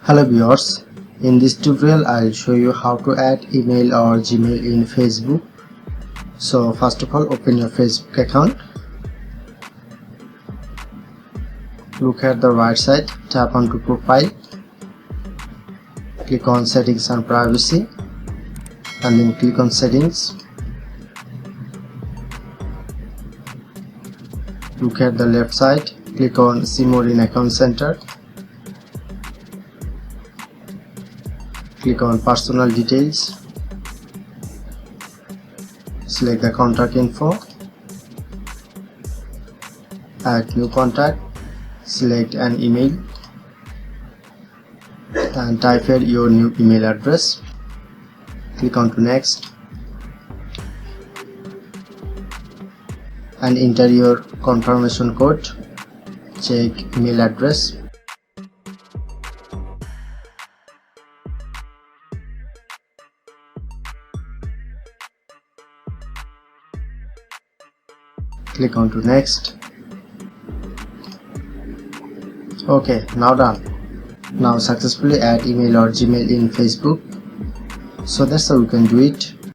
Hello viewers, in this tutorial I'll show you how to add email or Gmail in Facebook. So first of all, open your Facebook account. Look at the right side, tap onto profile, click on settings and privacy, and then click on settings. Look at the left side, click on see more in account center. Click on personal details, select the contact info, add new contact, select an email and type here your new email address. Click on to next and enter your confirmation code. Check email address. Click on to next. Okay, now done. Now successfully add email or Gmail in Facebook. So that's how you can do it.